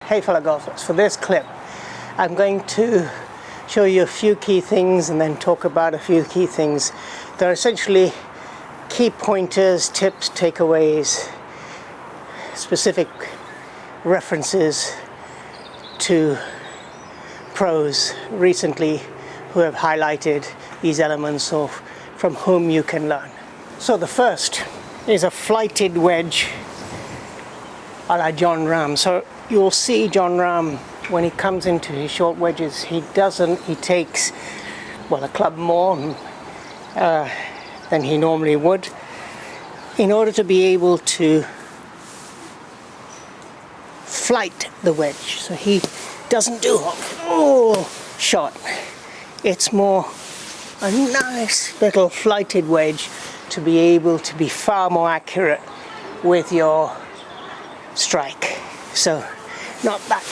Hey fellow golfers, for this clip I'm going to show you a few key things and then talk about a few key things. They're essentially key pointers, tips, takeaways, specific references to pros recently who have highlighted these elements of from whom you can learn. So the first is a flighted wedge a la Jon Rahm. So you'll see Jon Rahm, when he comes into his short wedges, he takes, well, a club more than he normally would in order to be able to flight the wedge. So he doesn't do a full shot. It's more a nice little flighted wedge to be able to be far more accurate with your strike. So not that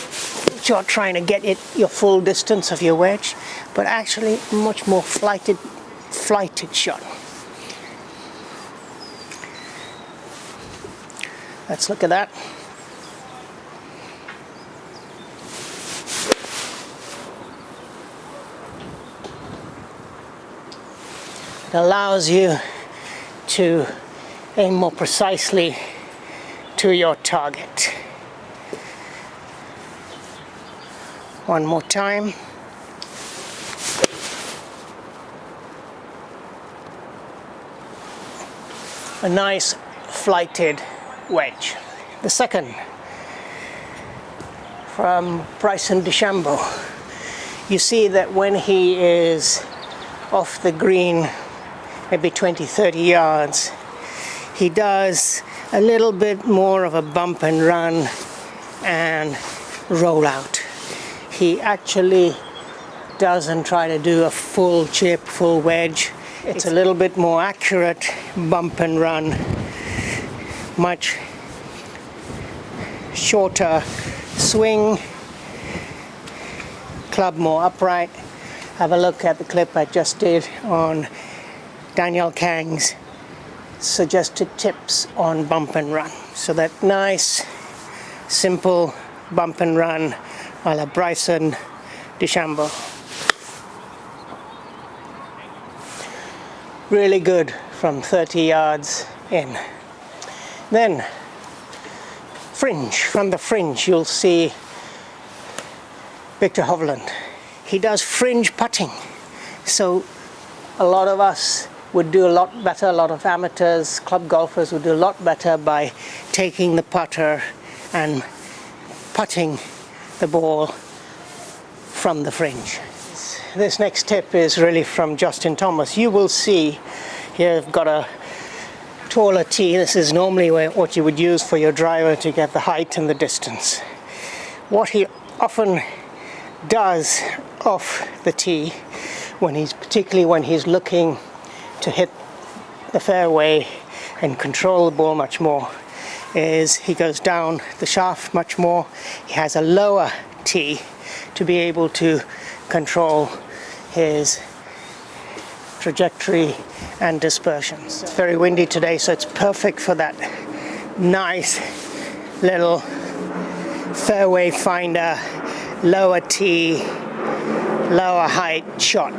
you're trying to get it your full distance of your wedge, but actually much more flighted shot. Let's look at that. It allows you to aim more precisely to your target. One more time. A nice flighted wedge. The second, from Bryson Dechambeau. You see that when he is off the green, maybe 20-30 yards, he does a little bit more of a bump and run and roll out. He actually doesn't try to do a full chip, full wedge. It's a little bit more accurate bump and run, much shorter swing, club more upright. Have a look at the clip I just did on Daniel Kang's suggested tips on bump and run. So that nice, simple bump and run a la Bryson Dechambeau. Really good from 30 yards in. Then, Fringe. From the Fringe, you'll see Victor Hovland. He does fringe putting. So a lot of us would do a lot better, a lot of amateurs, club golfers would do a lot better by taking the putter and putting the ball from the fringe. This next tip is really from Justin Thomas. You will see here I've got a taller tee. This is normally what you would use for your driver to get the height and the distance. What he often does off the tee, particularly when he's looking to hit the fairway and control the ball much more, is he goes down the shaft much more. He has a lower tee to be able to control his trajectory and dispersions. It's very windy today, so it's perfect for that nice little fairway finder, lower tee, lower height shot.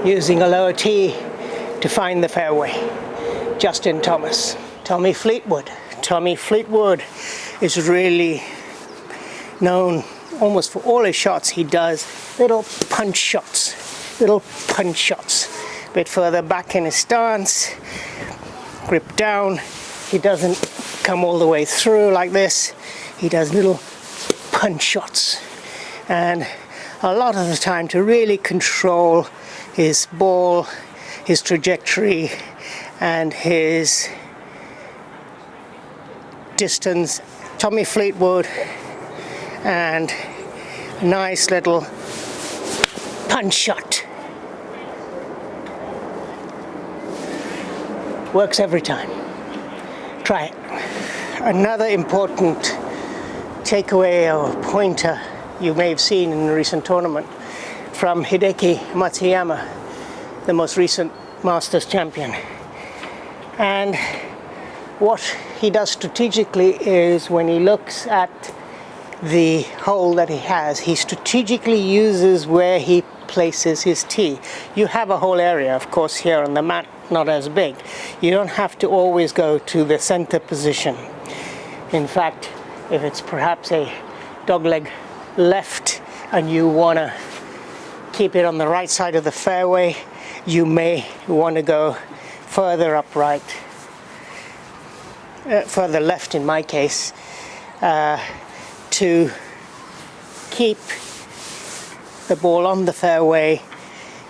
Using a lower tee to find the fairway. Justin Thomas. Tommy Fleetwood. Tommy Fleetwood is really known almost for all his shots. He does little punch shots. A bit further back in his stance, grip down. He doesn't come all the way through like this. He does little punch shots. And a lot of the time, to really control his ball, his trajectory, and his distance. Tommy Fleetwood and a nice little punch shot. Works every time. Try it. Another important takeaway or pointer you may have seen in a recent tournament from Hideki Matsuyama the most recent Masters champion. And what he does strategically is when he looks at the hole that he has, he strategically uses where he places his tee. You have a whole area, of course, here on the mat, not as big. You don't have to always go to the center position. In fact, if it's perhaps a dogleg left and you want to keep it on the right side of the fairway, you may want to go further upright, further left in my case, to keep the ball on the fairway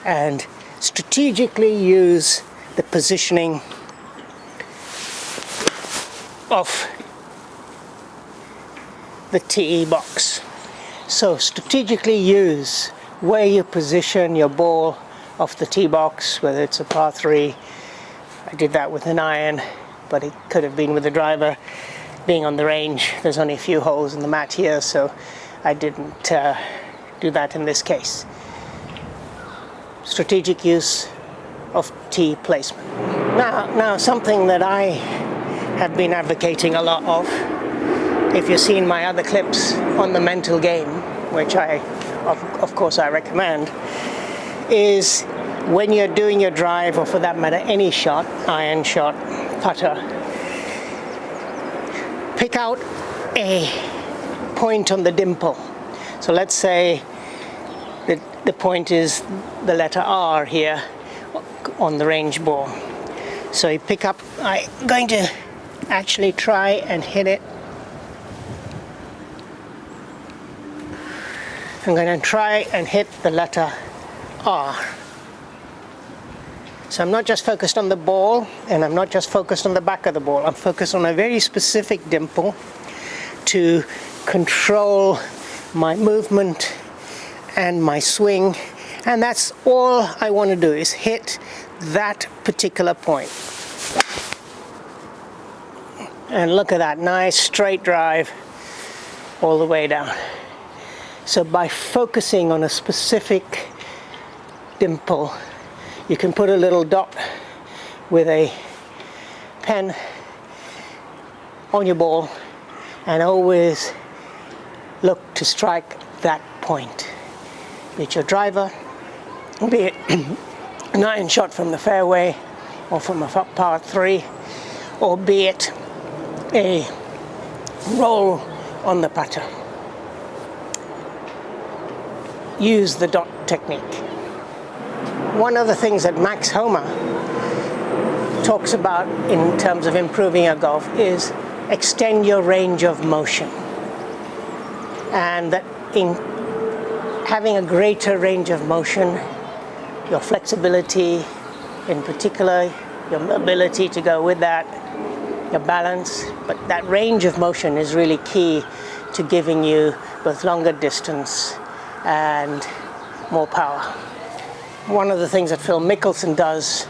and strategically use the positioning of the tee box. So strategically use where you position your ball off the tee box, whether it's a par 3. I did that with an iron, but it could have been with a driver. Being on the range, there's only a few holes in the mat here, so I didn't do that in this case. Strategic use of tee placement. Now something that I have been advocating a lot of, if you've seen my other clips on the mental game, which of course I recommend, is when you're doing your drive, or for that matter any shot, iron shot, putter, pick out a point on the dimple. So let's say that the point is the letter R here on the range ball. So you pick up, I'm going to actually try and hit it. I'm going to try and hit the letter R. So I'm not just focused on the ball, and I'm not just focused on the back of the ball. I'm focused on a very specific dimple to control my movement and my swing. And that's all I want to do, is hit that particular point. And look at that, nice straight drive all the way down. So by focusing on a specific dimple, you can put a little dot with a pen on your ball and always look to strike that point. Be it your driver, be it an iron shot from the fairway or from a par 3, or be it a roll on the putter. Use the dot technique. One of the things that Max Homa talks about in terms of improving your golf is extend your range of motion. And that in having a greater range of motion, your flexibility in particular, your ability to go with that, your balance, but that range of motion is really key to giving you both longer distance and more power. One of the things that Phil Mickelson does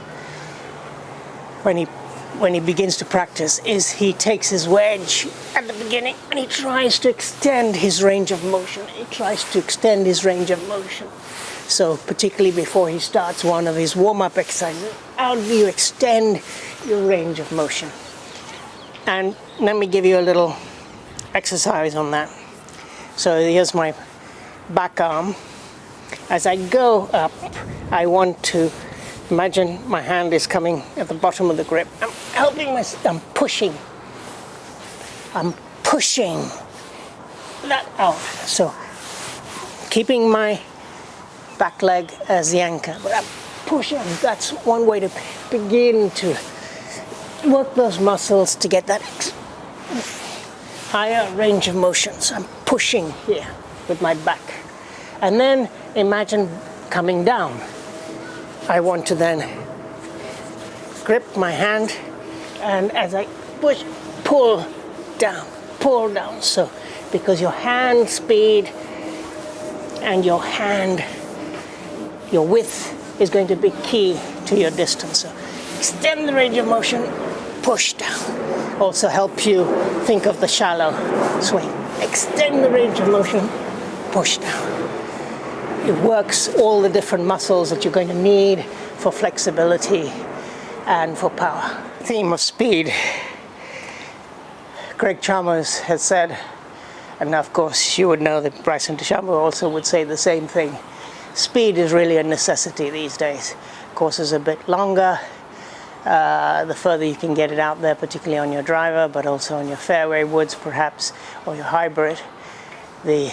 when he begins to practice is he takes his wedge at the beginning and he tries to extend his range of motion. So particularly before he starts one of his warm-up exercises, how do you extend your range of motion? And let me give you a little exercise on that. So here's my back arm. As I go up, I want to imagine my hand is coming at the bottom of the grip. I'm pushing that out. So keeping my back leg as the anchor, but I'm pushing. That's one way to begin to work those muscles to get that higher range of motion. So I'm pushing here with my back. And then imagine coming down. I want to then grip my hand, and as I push, pull down. So because your hand speed and your width is going to be key to your distance. So extend the range of motion, push down. Also helps you think of the shallow swing. Extend the range of motion, push down. It works all the different muscles that you're going to need for flexibility and for power. Theme of speed. Greg Chalmers has said, and of course you would know that Bryson Dechambeau also would say the same thing, speed is really a necessity these days. Courses are a bit longer, the further you can get it out there, particularly on your driver, but also on your fairway woods perhaps, or your hybrid, the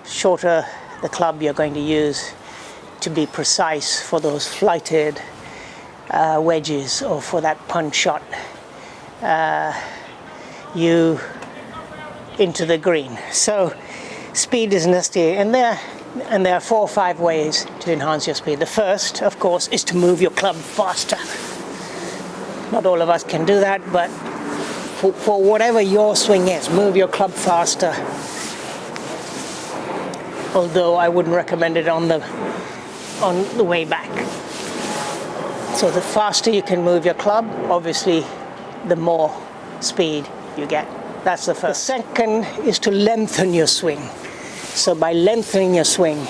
shorter the club you're going to use to be precise for those flighted wedges or for that punch shot you into the green. So speed is necessary, and there are 4 or 5 ways to enhance your speed. The first, of course, is to move your club faster. Not all of us can do that, but for whatever your swing is, move your club faster. Although I wouldn't recommend it on the way back. So the faster you can move your club, obviously the more speed you get. That's the first. The second is to lengthen your swing. So by lengthening your swing,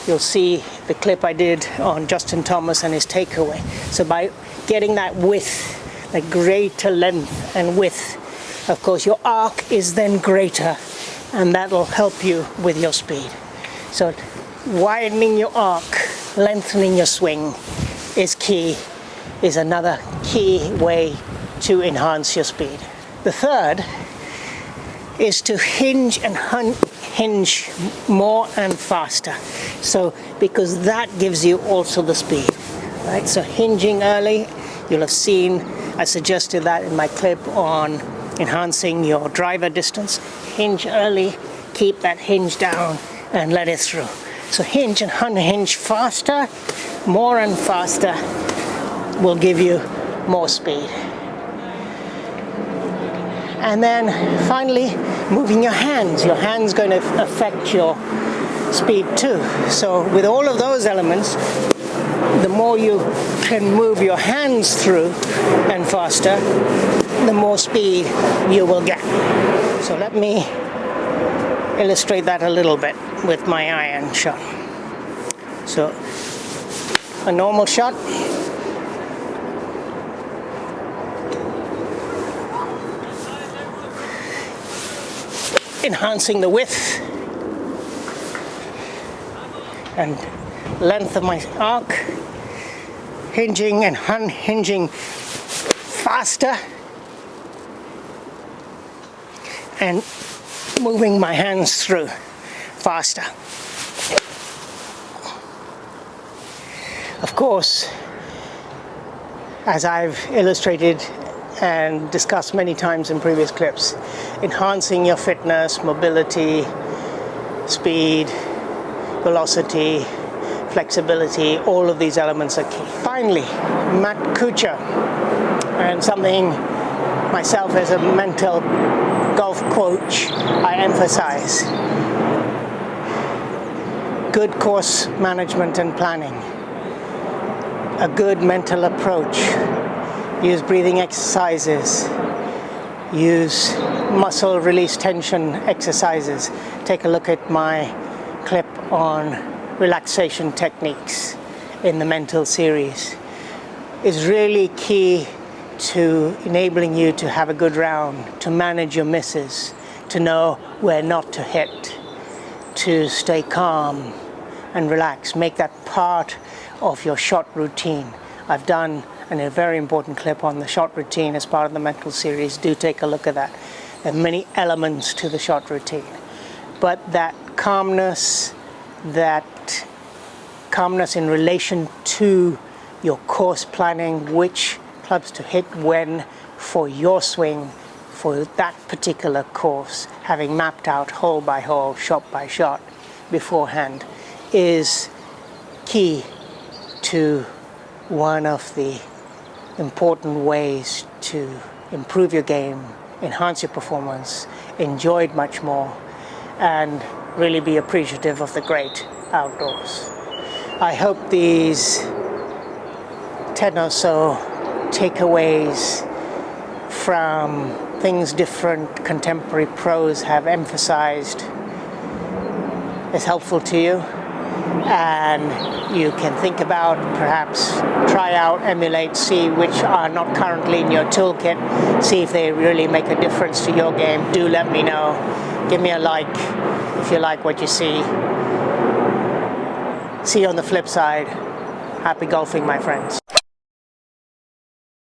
you'll see the clip I did on Justin Thomas and his takeaway. So by getting that width, like greater length and width, of course your arc is then greater, and that'll help you with your speed. So widening your arc, lengthening your swing is another key way to enhance your speed. The third is to hinge and hinge more and faster. So because that gives you also the speed, right? So hinging early, you'll have seen, I suggested that in my clip on enhancing your driver distance. Hinge early, keep that hinge down and let it through. So hinge and unhinge faster, more and faster will give you more speed. And then finally, moving your hands. Your hands going to affect your speed too. So with all of those elements, the more you can move your hands through and faster, the more speed you will get. So let me illustrate that a little bit with my iron shot. So a normal shot, enhancing the width and length of my arc, hinging and unhinging faster, and moving my hands through faster. Of course, as I've illustrated and discussed many times in previous clips, enhancing your fitness, mobility, speed, velocity, flexibility, all of these elements are key. Finally, Matt Kuchar, and something myself as a mental golf coach I emphasize: good course management and planning, a good mental approach. Use breathing exercises, use muscle release tension exercises. Take a look at my clip on relaxation techniques in the mental series. Is really key to enabling you to have a good round, to manage your misses, to know where not to hit, to stay calm and relax. Make that part of your shot routine. I've done a very important clip on the shot routine as part of the mental series. Do take a look at that. There are many elements to the shot routine, but that calmness in relation to your course planning, which clubs to hit when for your swing, for that particular course, having mapped out hole by hole, shot by shot beforehand, is key to one of the important ways to improve your game, enhance your performance, enjoy it much more, and really be appreciative of the great outdoors. I hope these 10 or so takeaways from things different contemporary pros have emphasized is helpful to you. and you can think about, perhaps try out, emulate, see which are not currently in your toolkit, see if they really make a difference to your game. Do let me know. Give me a like if you like what you see. See you on the flip side. Happy golfing, my friends.